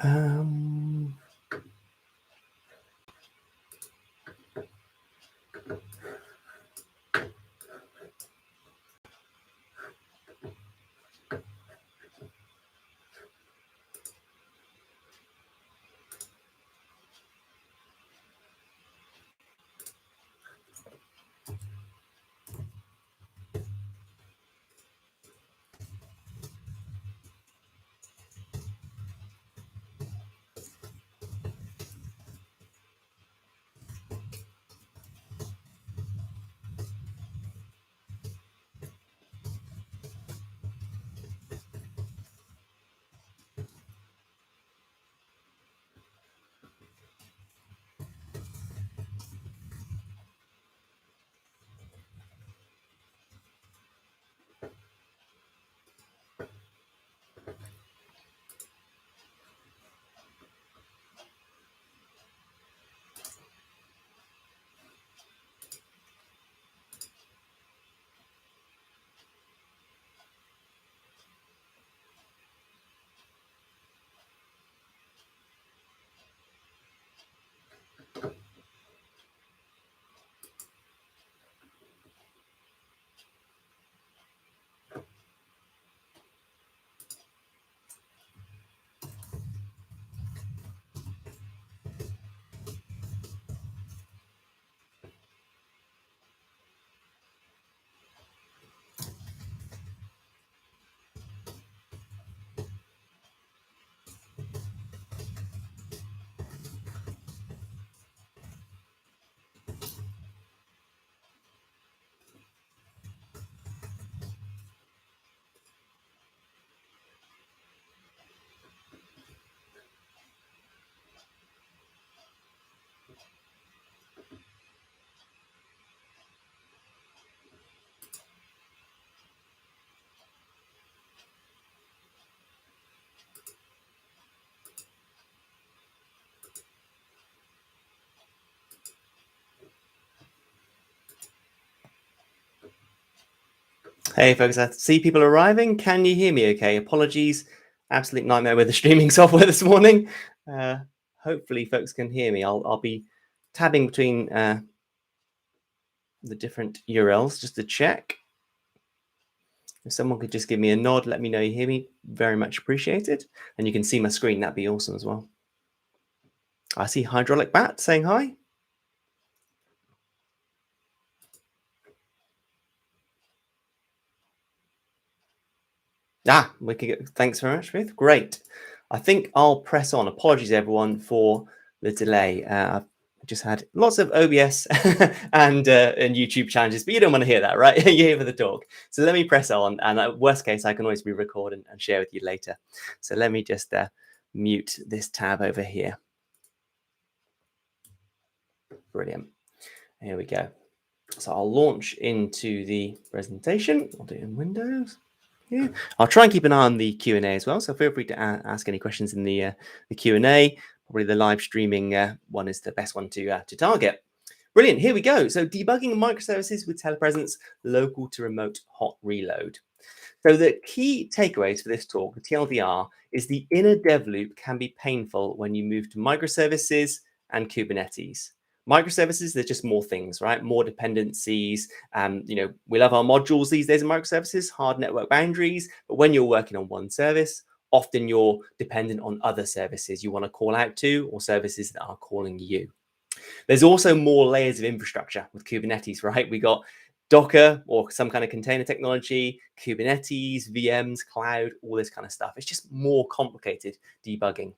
Um, Hey folks, I see people arriving. Can you hear me okay? Apologies. Absolute nightmare with the streaming software this morning. Hopefully folks can hear me. I'll be tabbing between the different URLs just to check. If someone could just give me a nod, let me know you hear me. Very much appreciated. And you can see my screen. That'd be awesome as well. I see Hydraulic Bat saying hi. We could get, thanks very much, Ruth. Great. I think I'll press on. Apologies, everyone, for the delay. I've just had lots of OBS and YouTube challenges, but you don't want to hear that, right? You're here for the talk. So let me press on, and worst case, I can always re-record and share with you later. So let me just mute this tab over here. Brilliant. Here we go. So I'll launch into the presentation. I'll do it in Windows. Yeah, I'll try and keep an eye on the Q&A as well. So feel free to ask any questions in the Q&A. Probably the live streaming one is the best one to target. Brilliant. Here we go. So debugging microservices with telepresence, local to remote hot reload. So the key takeaways for this talk, the TLDR, is the inner dev loop can be painful when you move to microservices and Kubernetes. Microservices, they're just more things, right? More dependencies. We love our modules these days in microservices, hard network boundaries. But when you're working on one service, often you're dependent on other services you want to call out to or services that are calling you. There's also more layers of infrastructure with Kubernetes, right? We got Docker or some kind of container technology, Kubernetes, VMs, cloud, all this kind of stuff. It's just more complicated debugging.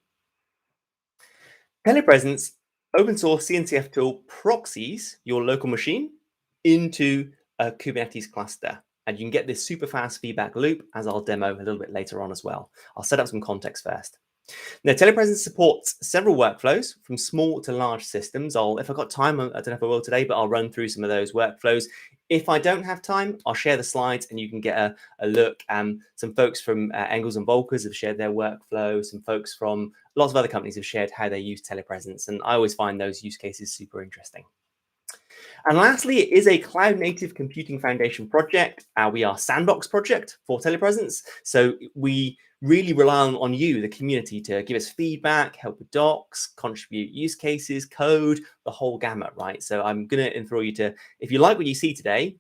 Telepresence, open source CNCF tool, proxies your local machine into a Kubernetes cluster. And you can get this super fast feedback loop, as I'll demo a little bit later on as well. I'll set up some context first. Now, telepresence supports several workflows from small to large systems. If I've got time, I don't know if I will today, but I'll run through some of those workflows. If I don't have time, I'll share the slides and you can get a look. Some folks from Engels and Volkers have shared their workflow. Some folks from lots of other companies have shared how they use telepresence. And I always find those use cases super interesting. And lastly, it is a Cloud Native Computing Foundation project. We are sandbox project for telepresence. So we really rely on you, the community, to give us feedback, help with docs, contribute use cases, code, the whole gamut, right? So I'm going to enthrall you to, if you like what you see today,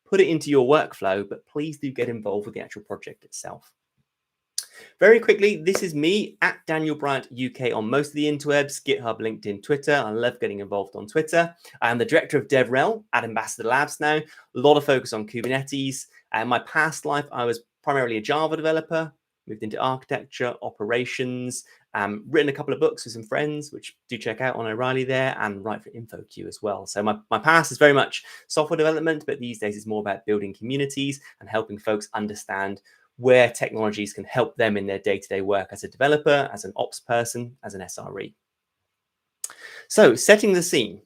put it into your workflow, but please do get involved with the actual project itself. Very quickly, this is me at Daniel Bryant UK on most of the interwebs, GitHub, LinkedIn, Twitter. I love getting involved on Twitter. I am the director of DevRel at Ambassador Labs now. A lot of focus on Kubernetes. In my past life, I was primarily a Java developer, moved into architecture, operations, written a couple of books with some friends, which do check out on O'Reilly there, and write for InfoQ as well. So my past is very much software development, but these days it's more about building communities and helping folks understand where technologies can help them in their day-to-day work as a developer, as an ops person, as an SRE. So setting the scene.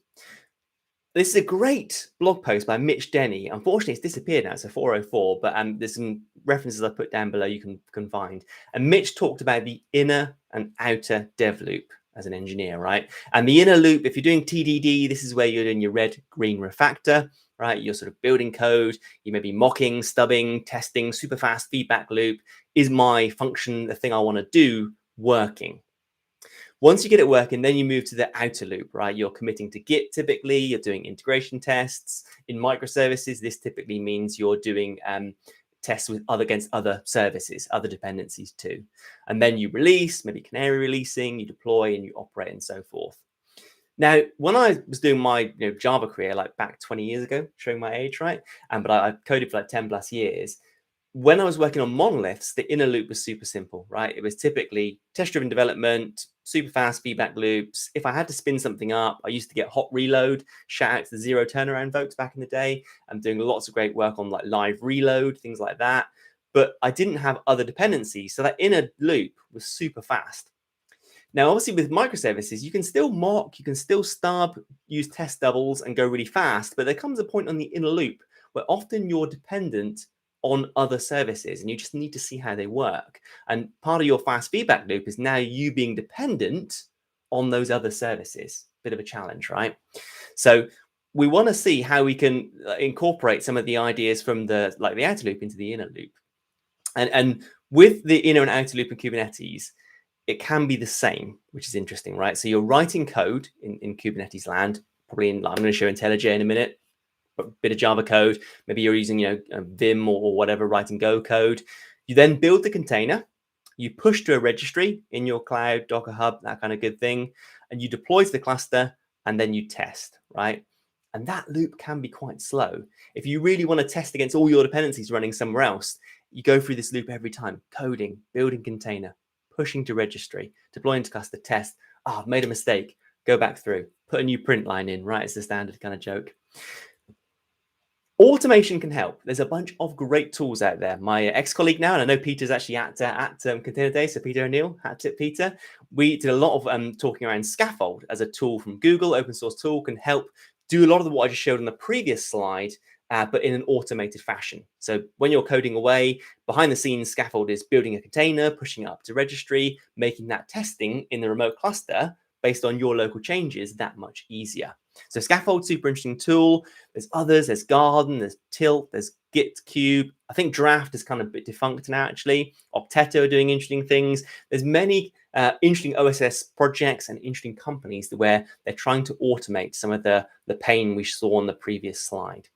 This is a great blog post by Mitch Denny. Unfortunately, it's disappeared now. It's a 404, but there's some references I put down below you can find. And Mitch talked about the inner and outer dev loop as an engineer, right? And the inner loop, if you're doing TDD, this is where you're doing your red, green refactor, right? You're sort of building code. You may be mocking, stubbing, testing, super fast feedback loop. Is my function, the thing I want to do, working? Once you get it working, then you move to the outer loop, right? You're committing to Git typically, you're doing integration tests. In microservices, this typically means you're doing tests against other services, other dependencies too. And then you release, maybe canary releasing, you deploy and you operate and so forth. Now, when I was doing my Java career, like back 20 years ago, showing my age, right? But I coded for like 10 plus years. When I was working on monoliths, the inner loop was super simple, right? It was typically test-driven development, super fast feedback loops. If I had to spin something up, I used to get hot reload. Shout out to the zero turnaround folks back in the day. I'm doing lots of great work on like live reload, things like that. But I didn't have other dependencies. So that inner loop was super fast. Now, obviously with microservices, you can still mock, you can still stub, use test doubles and go really fast. But there comes a point on the inner loop where often you're dependent on other services and you just need to see how they work. And part of your fast feedback loop is now you being dependent on those other services. Bit of a challenge, right? So we want to see how we can incorporate some of the ideas from the outer loop into the inner loop. And with the inner and outer loop in Kubernetes, it can be the same, which is interesting, right? So you're writing code in Kubernetes land, probably I'm going to show IntelliJ in a minute, a bit of Java code. Maybe you're using, Vim or whatever, writing Go code. You then build the container, you push to a registry in your cloud, Docker Hub, that kind of good thing, and you deploy to the cluster, and then you test, right? And that loop can be quite slow. If you really want to test against all your dependencies running somewhere else, you go through this loop every time, coding, building container, pushing to registry, deploying to cluster, test. I've made a mistake, go back through, put a new print line in, right? It's the standard kind of joke. Automation can help. There's a bunch of great tools out there. My ex-colleague now, and I know Peter's actually at Container Day, so Peter O'Neill, hat tip Peter. We did a lot of talking around Scaffold as a tool from Google, open source tool, can help do a lot of what I just showed on the previous slide, but in an automated fashion. So when you're coding away, behind the scenes, Scaffold is building a container, pushing it up to registry, making that testing in the remote cluster based on your local changes that much easier. So Scaffold, super interesting tool. There's others, there's Garden, there's Tilt, there's GitCube. I think Draft is kind of a bit defunct now, actually. Opteto are doing interesting things. There's many interesting OSS projects and interesting companies where they're trying to automate some of the pain we saw on the previous slide.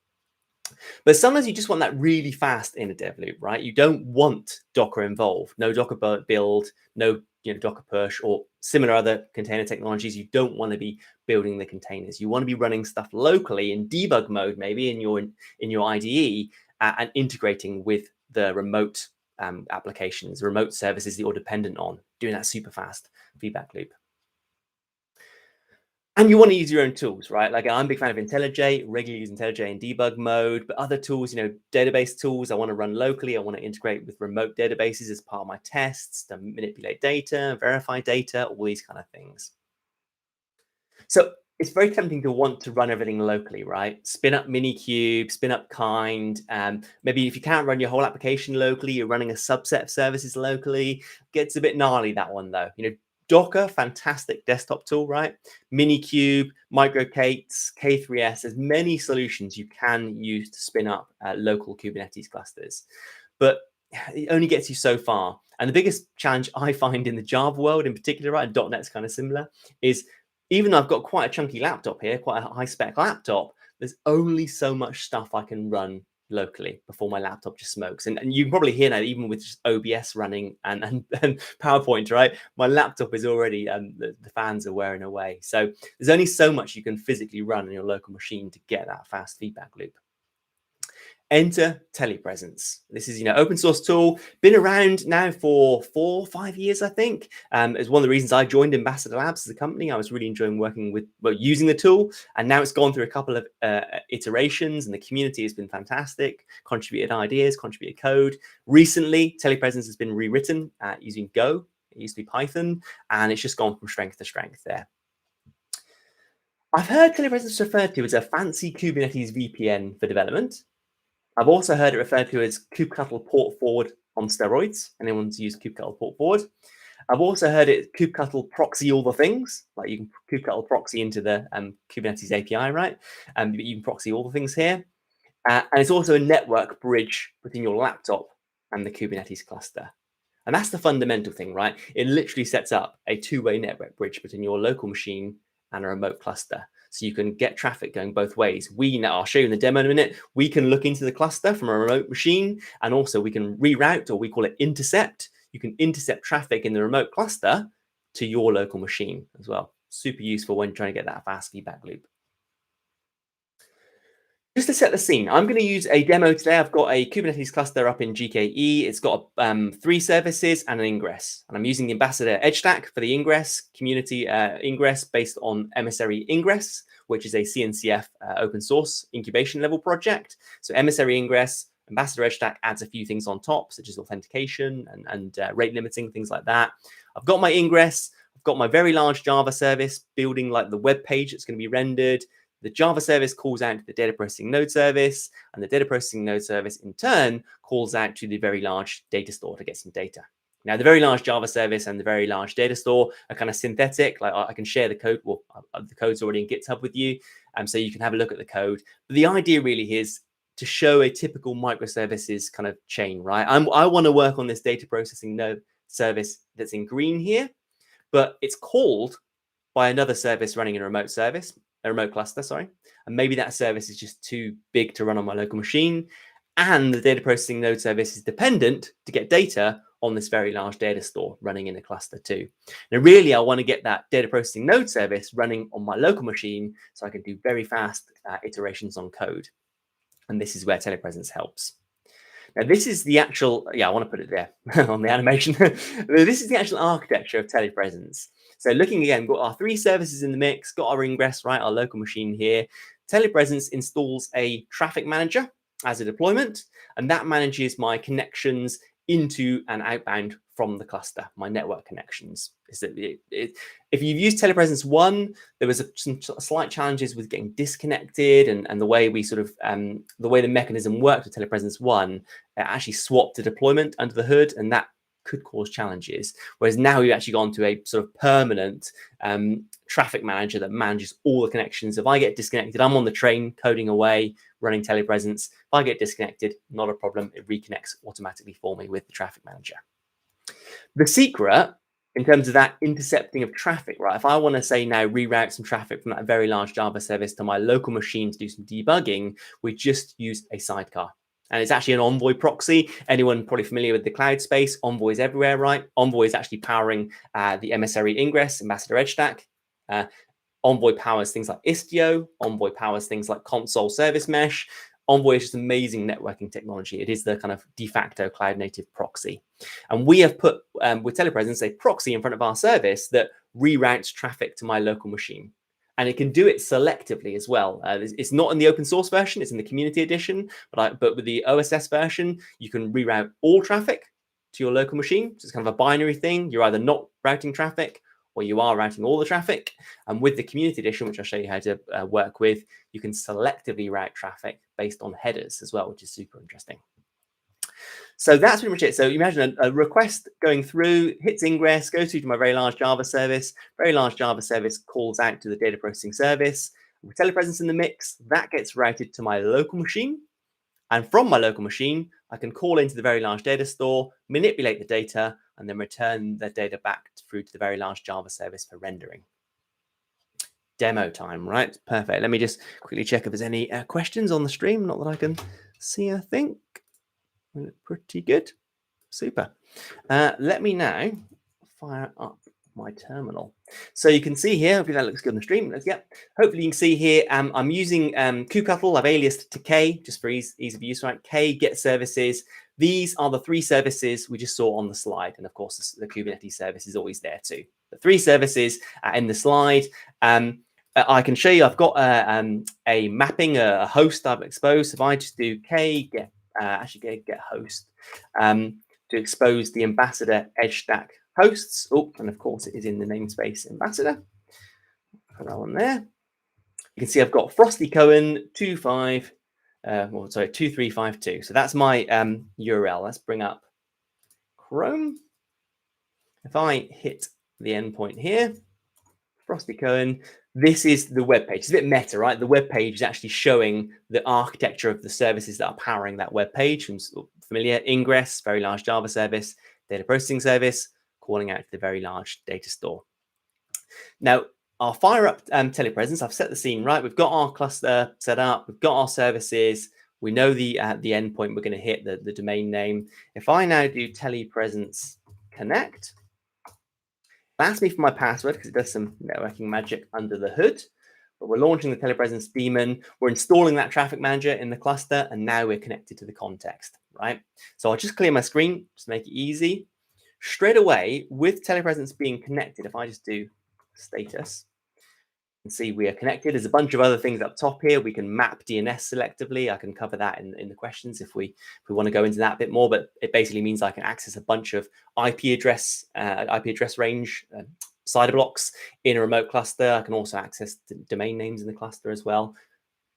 But sometimes you just want that really fast inner dev loop, right? You don't want Docker involved, no Docker build, no Docker push or similar other container technologies. You don't want to be building the containers. You want to be running stuff locally in debug mode, maybe in your IDE, and integrating with the remote applications, remote services that you're dependent on, doing that super fast feedback loop. And you want to use your own tools, right? Like I'm a big fan of IntelliJ, regularly use IntelliJ in debug mode, but other tools, database tools I want to run locally. I want to integrate with remote databases as part of my tests to manipulate data, verify data, all these kind of things. So it's very tempting to want to run everything locally, right? Spin up Minikube, spin up Kind. Maybe if you can't run your whole application locally, you're running a subset of services locally. Gets a bit gnarly, that one though. Docker, fantastic desktop tool, right? Minikube, MicroK8s, K3s, there's many solutions you can use to spin up local Kubernetes clusters. But it only gets you so far. And the biggest challenge I find in the Java world in particular, right, and .NET's kind of similar, is even though I've got quite a chunky laptop here, quite a high-spec laptop, there's only so much stuff I can run locally before my laptop just smokes. And you can probably hear now, even with just OBS running and PowerPoint, right? My laptop is already, the fans are wearing away. So there's only so much you can physically run on your local machine to get that fast feedback loop. Enter Telepresence. This is, open source tool, been around now for 4 or 5 years, I think. It's one of the reasons I joined Ambassador Labs as a company. I was really enjoying working with, using the tool, and now it's gone through a couple of iterations, and the community has been fantastic. Contributed ideas, contributed code. Recently, Telepresence has been rewritten using Go. It used to be Python, and it's just gone from strength to strength there. I've heard Telepresence referred to as a fancy Kubernetes VPN for development. I've also heard it referred to as kubectl port forward on steroids. Anyone who's used kubectl port forward. I've also heard it kubectl proxy all the things, like you can kubectl proxy into the Kubernetes API, right? You can proxy all the things here. And it's also a network bridge between your laptop and the Kubernetes cluster. And that's the fundamental thing, right? It literally sets up a two-way network bridge between your local machine and a remote cluster. So you can get traffic going both ways. I'll show you in the demo in a minute, we can look into the cluster from a remote machine, and also we can reroute, or we call it intercept. You can intercept traffic in the remote cluster to your local machine as well. Super useful when trying to get that fast feedback loop. Just to set the scene, I'm going to use a demo today. I've got a Kubernetes cluster up in GKE. It's got 3 services and an ingress. And I'm using the Ambassador Edge Stack for the ingress, community ingress based on Emissary Ingress, which is a CNCF open source incubation level project. So Emissary Ingress, Ambassador Edge Stack adds a few things on top, such as authentication and rate limiting, things like that. I've got my ingress. I've got my very large Java service building like the web page that's going to be rendered. The Java service calls out to the data processing node service, and the data processing node service in turn calls out to the very large data store to get some data. Now, the very large Java service and the very large data store are kind of synthetic. Like I can share the code. Well, the code's already in GitHub with you, so you can have a look at the code. But the idea really is to show a typical microservices kind of chain, right? I want to work on this data processing node service that's in green here, but it's called by another service running in a remote cluster, sorry. And maybe that service is just too big to run on my local machine. And the data processing node service is dependent to get data on this very large data store running in a cluster too. Now, really, I want to get that data processing node service running on my local machine so I can do very fast iterations on code. And this is where Telepresence helps. Now, this is the actual, I want to put it there on the animation. This is the actual architecture of Telepresence. So looking again, we've got our 3 services in the mix, got our ingress, right, our local machine here. Telepresence installs a traffic manager as a deployment, and that manages my connections into and outbound from the cluster, my network connections. If you've used Telepresence 1, there was some slight challenges with getting disconnected and the way we sort of, the way the mechanism worked with Telepresence 1, it actually swapped the deployment under the hood, and that could cause challenges. Whereas now we've actually gone to a sort of permanent traffic manager that manages all the connections. If I get disconnected, I'm on the train coding away, running Telepresence. If I get disconnected, not a problem. It reconnects automatically for me with the traffic manager. The secret in terms of that intercepting of traffic, right? If I want to say now reroute some traffic from that very large Java service to my local machine to do some debugging, we just use a sidecar. And it's actually an Envoy proxy. Anyone probably familiar with the cloud space? Envoy is everywhere, right? Envoy is actually powering the Emissary Ingress, Ambassador Edge Stack. Envoy powers things like Istio. Envoy powers things like Console Service Mesh. Envoy is just amazing networking technology. It is the kind of de facto cloud native proxy. And we have put, with Telepresence, a proxy in front of our service that reroutes traffic to my local machine. And it can do it selectively as well. It's not in the open source version, it's in the community edition, but with the OSS version, you can reroute all traffic to your local machine. So it's kind of a binary thing. You're either not routing traffic or you are routing all the traffic. And with the community edition, which I'll show you how to work with, you can selectively route traffic based on headers as well, which is super interesting. So that's pretty much it. So you imagine a request going through, hits ingress, goes through to my very large Java service. Very large Java service calls out to the data processing service. With telepresence in the mix, that gets routed to my local machine. And from my local machine, I can call into the very large data store, manipulate the data, and then return the data back through to the very large Java service for rendering. Demo time, right? Perfect. Let me just quickly check if there's any questions on the stream. Not that I can see, I think. Pretty good. Super. Let me now fire up my terminal. So you can see here, hopefully that looks good on the stream. Hopefully you can see here, I'm using kubectl. I've aliased to K just for ease of use, right? K get services. These are the 3 services we just saw on the slide. And of course, the Kubernetes service is always there too. The 3 services in the slide. I can show you, I've got a mapping, a host I've exposed. If I just do K get, get host to expose the Ambassador edge stack hosts. Oh, and of course it is in the namespace Ambassador. Put that one there. You can see I've got Frosty Cohen 2352. So that's my URL. Let's bring up Chrome. If I hit the endpoint here, Frosty Cohen, this is the web page. It's a bit meta, right? The web page is actually showing the architecture of the services that are powering that web page. Familiar, Ingress, very large Java service, data processing service, calling out to the very large data store. Now, I'll fire up telepresence. I've set the scene, right? We've got our cluster set up. We've got our services. We know the endpoint we're going to hit, the domain name. If I now do telepresence connect, ask me for my password because it does some networking magic under the hood. But we're launching the telepresence daemon. We're installing that traffic manager in the cluster, and now we're connected to the context, right? So I'll just clear my screen, just make it easy. Straight away, with telepresence being connected, if I just do status, you can see we are connected. There's a bunch of other things up top here. We can map DNS selectively. I can cover that in the questions if we want to go into that a bit more. But it basically means I can access a bunch of IP address range CIDR blocks in a remote cluster. I can also access the domain names in the cluster as well.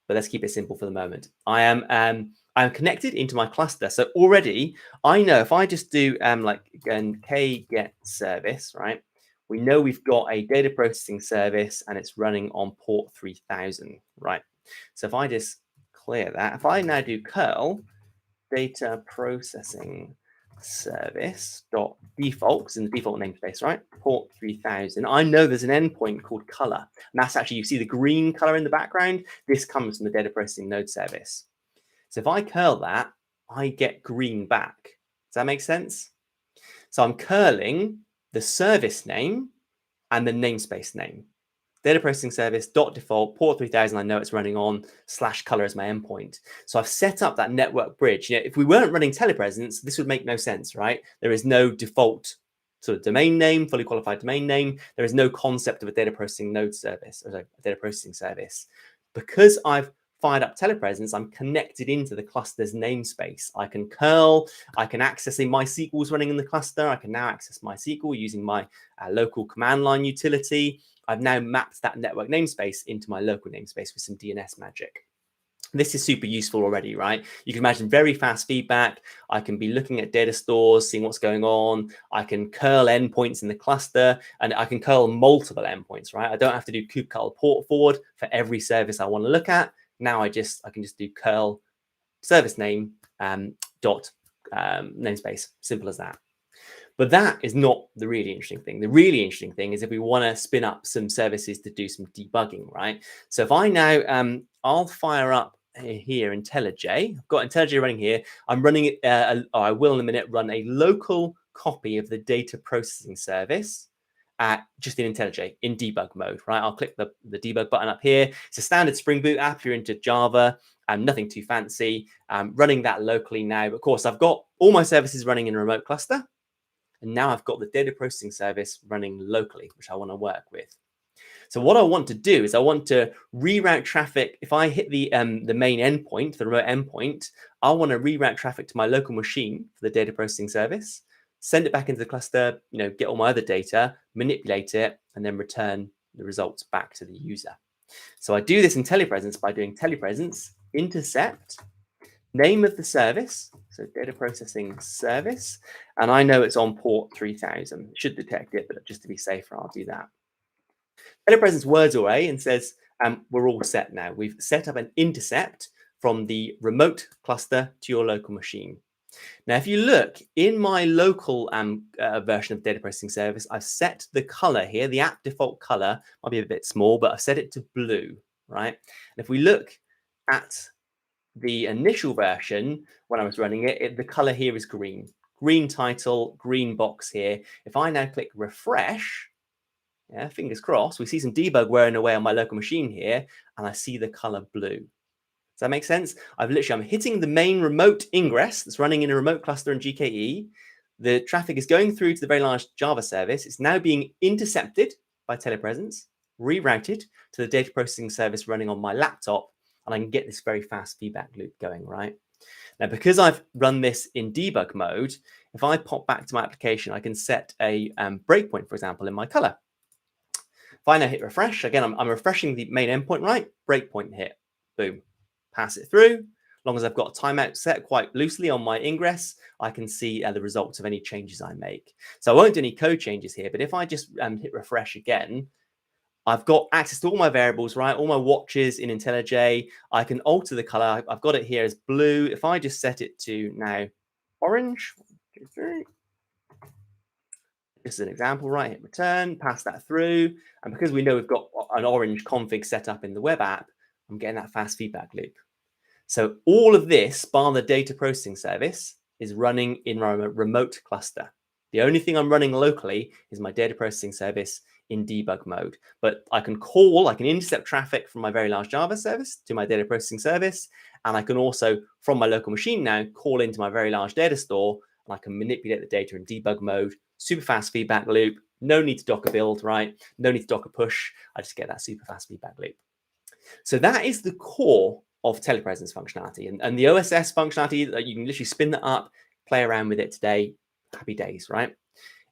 But let's keep it simple for the moment. I'm connected into my cluster. So already I know if I just do k get service, right? We know we've got a data processing service and it's running on port 3000, right? So if I just clear that, if I now do curl data processing service dot defaults in the default namespace, right? Port 3000. I know there's an endpoint called color. And that's actually, you see the green color in the background. This comes from the data processing node service. So if I curl that, I get green back. Does that make sense? So I'm curling the service name and the namespace name. Data processing service dot default port 3000. I know it's running on /color as my endpoint. So I've set up that network bridge. If we weren't running telepresence, this would make no sense, right? There is no default sort of domain name, fully qualified domain name. There is no concept of a data processing node service or a data processing service. Because I've fired up telepresence, I'm connected into the cluster's namespace. I can curl, I can access MySQL's running in the cluster. I can now access MySQL using my local command line utility. I've now mapped that network namespace into my local namespace with some DNS magic. This is super useful already, right? You can imagine very fast feedback. I can be looking at data stores, seeing what's going on. I can curl endpoints in the cluster, and I can curl multiple endpoints, right? I don't have to do kubectl port forward for every service I want to look at. Now I can just do curl service name dot namespace. Simple as that. But that is not the really interesting thing. The really interesting thing is if we want to spin up some services to do some debugging, right? So if I now, I'll fire up here IntelliJ. I've got IntelliJ running here. I'm running it, I will in a minute run a local copy of the data processing service just in IntelliJ in debug mode, right? I'll click the debug button up here. It's a standard Spring Boot app. If you're into Java, nothing too fancy. Running that locally now. Of course, I've got all my services running in a remote cluster. And now I've got the data processing service running locally, which I want to work with. So what I want to do is I want to reroute traffic. If I hit the main endpoint, the remote endpoint, I want to reroute traffic to my local machine for the data processing service, send it back into the cluster, get all my other data, manipulate it, and then return the results back to the user. So I do this in telepresence by doing telepresence intercept name of the service. So data processing service, and I know it's on port 3000. It should detect it, but just to be safer, I'll do that. Telepresence words array and says, we're all set now. We've set up an intercept from the remote cluster to your local machine. Now, if you look in my local version of data processing service, I've set the color here. The app default color might be a bit small, but I've set it to blue, right? And if we look at the initial version, when I was running it, the color here is green. Green title, green box here. If I now click refresh, yeah, fingers crossed, we see some debug wearing away on my local machine here, and I see the color blue. Does that make sense? I'm hitting the main remote ingress that's running in a remote cluster in GKE. The traffic is going through to the very large Java service. It's now being intercepted by telepresence, rerouted to the data processing service running on my laptop, and I can get this very fast feedback loop going, right? Now, because I've run this in debug mode, if I pop back to my application, I can set a breakpoint, for example, in my color. If I now hit refresh, again, I'm refreshing the main endpoint, right? Breakpoint hit, boom, pass it through. As long as I've got a timeout set quite loosely on my ingress, I can see the results of any changes I make. So I won't do any code changes here, but if I just hit refresh again, I've got access to all my variables, right? All my watches in IntelliJ. I can alter the color. I've got it here as blue. If I just set it to now orange, 1, 2, 3. This is an example, right? Hit return, pass that through. And because we know we've got an orange config set up in the web app, I'm getting that fast feedback loop. So all of this, bar the data processing service, is running in my remote cluster. The only thing I'm running locally is my data processing service in debug mode. But I can intercept traffic from my very large Java service to my data processing service. And I can also, from my local machine now, call into my very large data store, and I can manipulate the data in debug mode. Super fast feedback loop. No need to Docker build, right? No need to Docker push. I just get that super fast feedback loop. So that is the core of telepresence functionality. And the OSS functionality, you can literally spin that up, play around with it today. Happy days, right?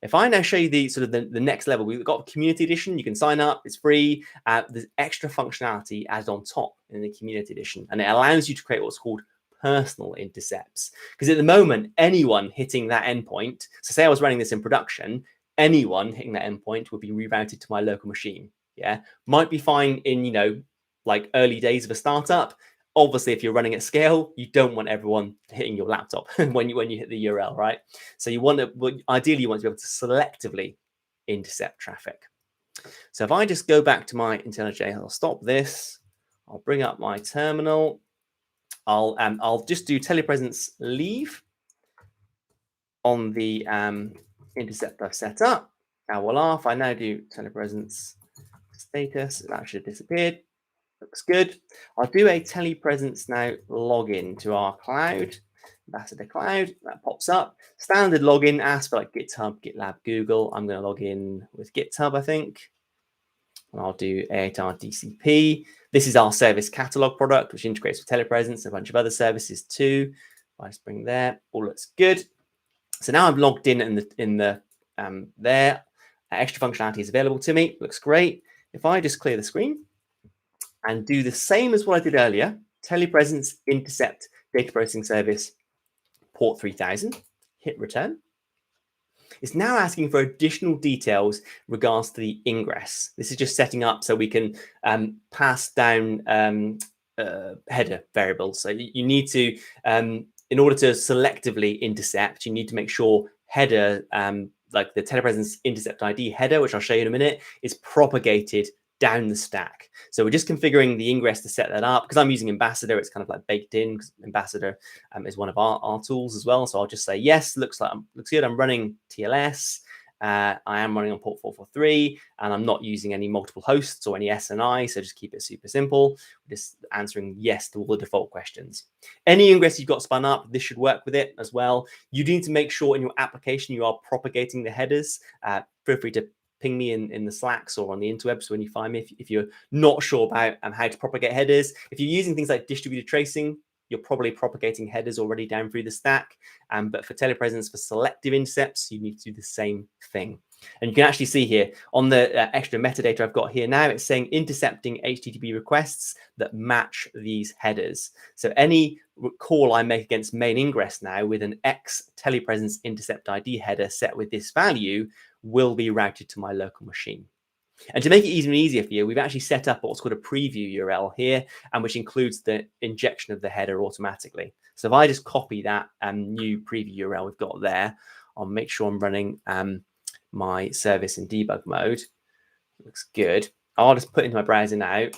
If I now show you the next level, we've got Community Edition. You can sign up. It's free. There's extra functionality added on top in the Community Edition. And it allows you to create what's called personal intercepts. Because at the moment, anyone hitting that endpoint, so say I was running this in production, anyone hitting that endpoint would be rerouted to my local machine. Yeah, might be fine in, like early days of a startup. Obviously, if you're running at scale, you don't want everyone hitting your laptop when you hit the URL, right? So ideally, you want to be able to selectively intercept traffic. So if I just go back to my IntelliJ, I'll stop this. I'll bring up my terminal. I'll just do telepresence leave on the intercept I've set up. Now voila, if I now do telepresence status, that should have disappeared. Looks good. I'll do a telepresence now login to our cloud, Ambassador Cloud. That pops up. Standard login asks for like GitHub, GitLab, Google. I'm going to log in with GitHub, I think. And I'll do AITR DCP. This is our service catalog product, which integrates with telepresence, a bunch of other services too. If I just bring there, all looks good. So now I'm logged in there. Extra functionality is available to me. Looks great. If I just clear the screen and do the same as what I did earlier, telepresence intercept data processing service port 3000, hit return. It's now asking for additional details regards to the ingress. This is just setting up so we can pass down header variables. So you need to, in order to selectively intercept, you need to make sure header, like the telepresence intercept ID header, which I'll show you in a minute, is propagated down the stack. So we're just configuring the ingress to set that up. Because I'm using Ambassador, it's kind of like baked in, because Ambassador is one of our tools as well. So I'll just say, yes, looks good. I'm running TLS. I am running on port 443, and I'm not using any multiple hosts or any SNI, so just keep it super simple. Just answering yes to all the default questions. Any ingress you've got spun up, this should work with it as well. You need to make sure in your application you are propagating the headers. Feel free to ping me in the Slacks or on the interwebs when you find me if you're not sure about how to propagate headers. If you're using things like distributed tracing, you're probably propagating headers already down through the stack. But for telepresence, for selective intercepts, you need to do the same thing. And you can actually see here on the extra metadata I've got here now, it's saying intercepting HTTP requests that match these headers. So any call I make against main ingress now with an X telepresence intercept ID header set with this value will be routed to my local machine. And to make it even easier for you, we've actually set up what's called a preview URL here, and which includes the injection of the header automatically. So if I just copy that new preview URL we've got there, I'll make sure I'm running my service in debug mode. Looks good. I'll just put into my browser now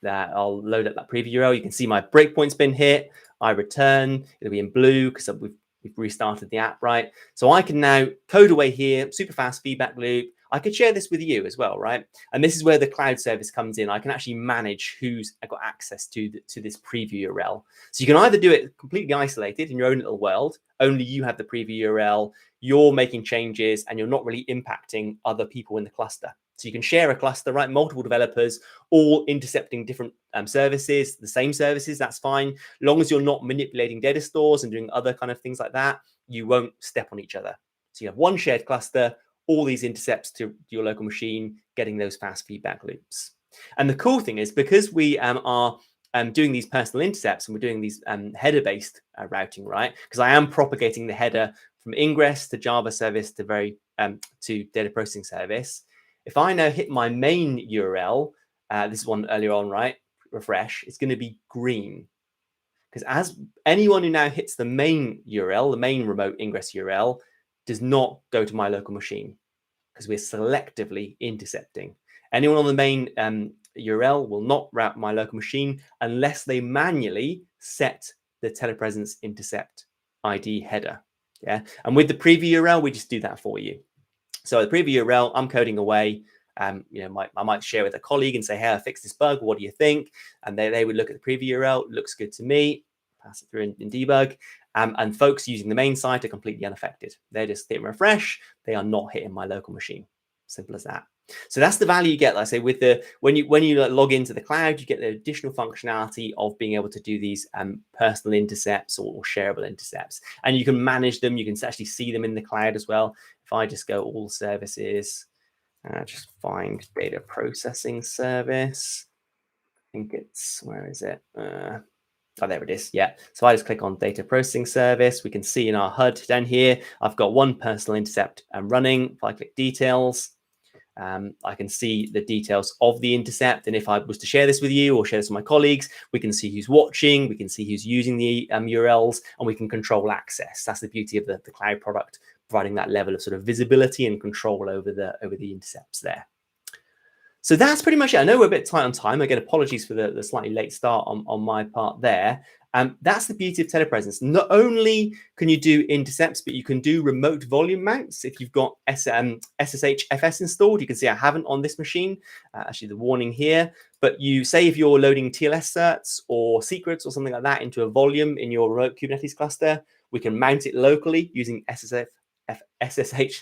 that I'll load up that preview URL. You can see my breakpoint's been hit. I return. It'll be in blue because we've restarted the app, right? So I can now code away here, super fast feedback loop. I could share this with you as well, right? And this is where the cloud service comes in. I can actually manage who's got access to this preview URL. So you can either do it completely isolated in your own little world, only you have the preview URL, you're making changes, and you're not really impacting other people in the cluster. So you can share a cluster, right? Multiple developers, all intercepting different services, the same services, that's fine. As long as you're not manipulating data stores and doing other kind of things like that, you won't step on each other. So you have one shared cluster, all these intercepts to your local machine, getting those fast feedback loops. And the cool thing is, because we are doing these personal intercepts and we're doing these header-based routing, right? Because I am propagating the header from ingress to Java service to data processing service. If I now hit my main URL, this one earlier on, right? Refresh, it's going to be green. Because as anyone who now hits the main URL, the main remote ingress URL, does not go to my local machine because we're selectively intercepting. Anyone on the main URL will not route my local machine unless they manually set the telepresence intercept ID header. Yeah, and with the preview URL, we just do that for you. So the preview URL, I'm coding away. I might share with a colleague and say, hey, I fixed this bug. What do you think? And they would look at the preview URL. Looks good to me. Pass it through in debug. And folks using the main site are completely unaffected. They're just hitting refresh. They are not hitting my local machine. Simple as that. So that's the value you get. Like I say, with when you log into the cloud, you get the additional functionality of being able to do these personal intercepts or shareable intercepts, and you can manage them. You can actually see them in the cloud as well. If I just go all services, just find data processing service. I think it's, where is it? Oh, there it is. Yeah. So I just click on data processing service. We can see in our HUD down here, I've got one personal intercept running. If I click details, I can see the details of the intercept. And if I was to share this with you or share this with my colleagues, we can see who's watching, we can see who's using the URLs, and we can control access. That's the beauty of the cloud product, providing that level of sort of visibility and control over the intercepts there. So that's pretty much it. I know we're a bit tight on time. Again, apologies for the slightly late start on my part there. That's the beauty of telepresence. Not only can you do intercepts, but you can do remote volume mounts. If you've got SSHFS installed, you can see I haven't on this machine. Actually, the warning here. But you say if you're loading TLS certs or secrets or something like that into a volume in your remote Kubernetes cluster, we can mount it locally using SSH,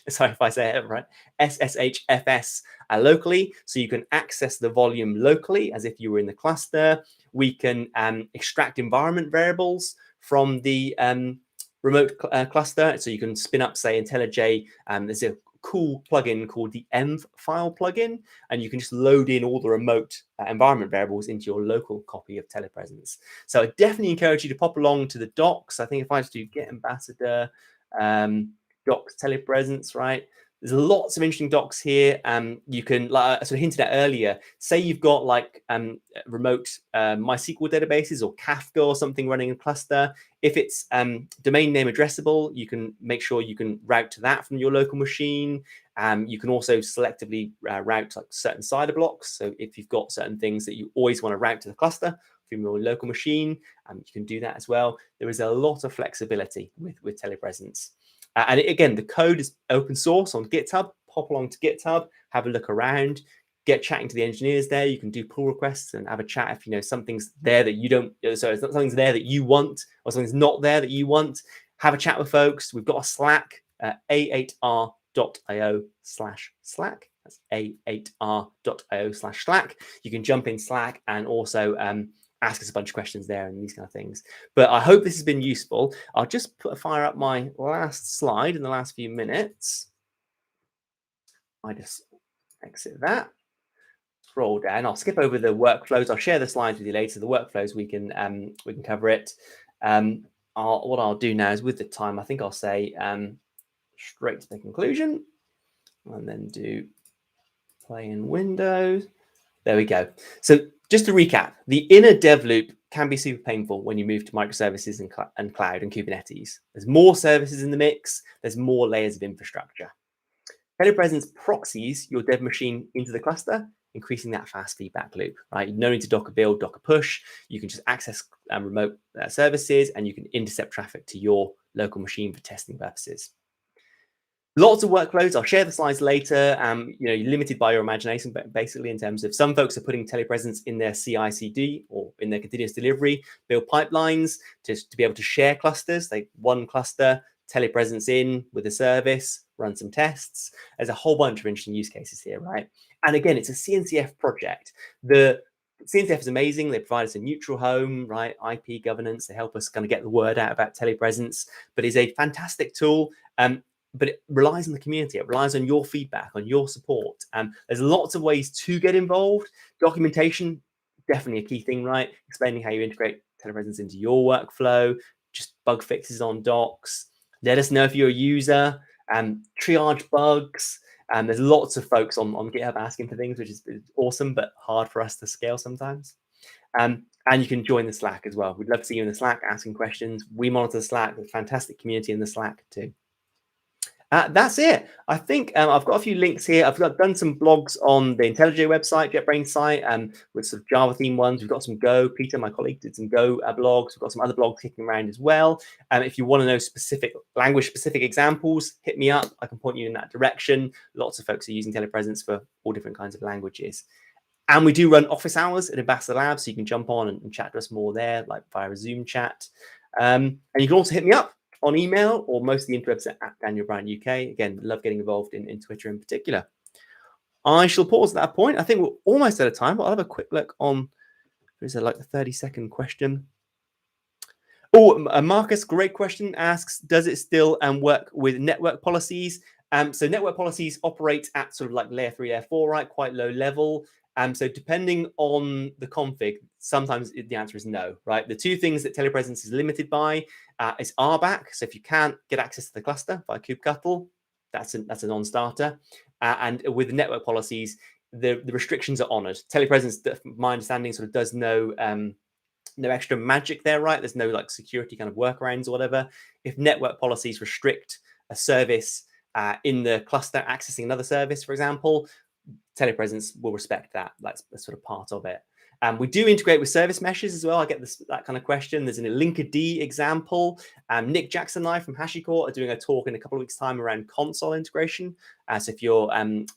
sorry if I say it right, SSHFS locally, so you can access the volume locally as if you were in the cluster. We can extract environment variables from the remote cluster, so you can spin up, say, IntelliJ. There's a cool plugin called the env file plugin, and you can just load in all the remote environment variables into your local copy of telepresence. So I definitely encourage you to pop along to the docs. I think if I just do get ambassador, docs telepresence, right? There's lots of interesting docs here. You can, like I sort of hinted at earlier, say you've got like remote MySQL databases or Kafka or something running in cluster. If it's domain name addressable, you can make sure you can route to that from your local machine. You can also selectively route like certain CIDR blocks. So if you've got certain things that you always want to route to the cluster from your local machine, you can do that as well. There is a lot of flexibility with telepresence. And again, the code is open source on GitHub. Pop along to GitHub, have a look around, get chatting to the engineers there. You can do pull requests and have a chat if you know something's there that you don't. So it's not something's there that you want, or something's not there that you want. Have a chat with folks. We've got a Slack, a8r.io/Slack. That's a8r.io/Slack. You can jump in Slack and also ask us a bunch of questions there and these kind of things. But I hope this has been useful. I'll just fire up my last slide in the last few minutes. I just exit that, scroll down. I'll skip over the workflows. I'll share the slides with you later. The workflows we can cover it. What I'll do now is with the time, I think I'll say straight to the conclusion, and then do play in Windows. There we go. So just to recap, the inner dev loop can be super painful when you move to microservices and cloud and Kubernetes. There's more services in the mix. There's more layers of infrastructure. Telepresence proxies your dev machine into the cluster, increasing that fast feedback loop, right? You no need to Docker build, Docker push. You can just access remote services, and you can intercept traffic to your local machine for testing purposes. Lots of workloads. I'll share the slides later. You're limited by your imagination, but basically in terms of some folks are putting telepresence in their CI/CD or in their continuous delivery, build pipelines to be able to share clusters, like one cluster, telepresence in with a service, run some tests. There's a whole bunch of interesting use cases here, right? And again, it's a CNCF project. The CNCF is amazing. They provide us a neutral home, right? IP governance. They help us kind of get the word out about telepresence, but it's a fantastic tool. But it relies on the community. It relies on your feedback, on your support. There's lots of ways to get involved. Documentation, definitely a key thing, right? Explaining how you integrate telepresence into your workflow, just bug fixes on docs. Let us know if you're a user. Triage bugs. There's lots of folks on GitHub asking for things, which is awesome, but hard for us to scale sometimes. And you can join the Slack as well. We'd love to see you in the Slack asking questions. We monitor the Slack. There's a fantastic community in the Slack too. That's it. I think I've got a few links here. I've done some blogs on the IntelliJ website, JetBrains site, with some Java theme ones. We've got some Go. Peter, my colleague, did some Go blogs. We've got some other blogs kicking around as well. If you want to know specific language-specific examples, hit me up. I can point you in that direction. Lots of folks are using telepresence for all different kinds of languages. And we do run office hours at Ambassador Labs, so you can jump on and chat to us more there, like via a Zoom chat. And you can also hit me up on email or most of the interwebs at Daniel Bryant UK. Again, love getting involved in Twitter in particular. I shall pause at that point. I think we're almost out of time, but I'll have a quick look on, is there like the 30-second question? Oh, Marcus, great question, asks, does it still work with network policies? So network policies operate at sort of like layer 3, layer 4, right? Quite low level. So depending on the config, sometimes the answer is no, right? The two things that telepresence is limited by is RBAC. So if you can't get access to the cluster by kubectl, that's a non-starter. And with network policies, the restrictions are honored. Telepresence, my understanding, sort of does no extra magic there, right? There's no like security kind of workarounds or whatever. If network policies restrict a service in the cluster accessing another service, for example, telepresence will respect that. That's sort of part of it. We do integrate with service meshes as well. I get that kind of question. There's a Linkerd example. Nick Jackson and I from HashiCorp are doing a talk in a couple of weeks' time around console integration. So if you're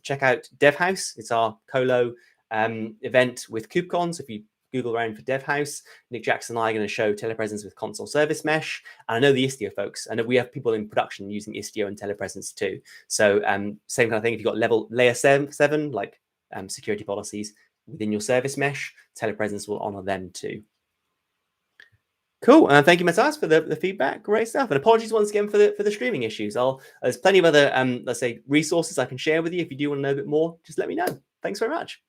check out DevHouse, it's our Colo event with KubeCon. So if you Google around for DevHouse, Nick Jackson and I are going to show telepresence with console service mesh. And I know the Istio folks. I know we have people in production using Istio and telepresence too. So same kind of thing. If you've got layer 7 like security policies within your service mesh, telepresence will honor them too. Cool. Thank you, Matthias, for the feedback. Great stuff. And apologies once again for the streaming issues. There's plenty of other, let's say, resources I can share with you. If you do want to know a bit more, just let me know. Thanks very much.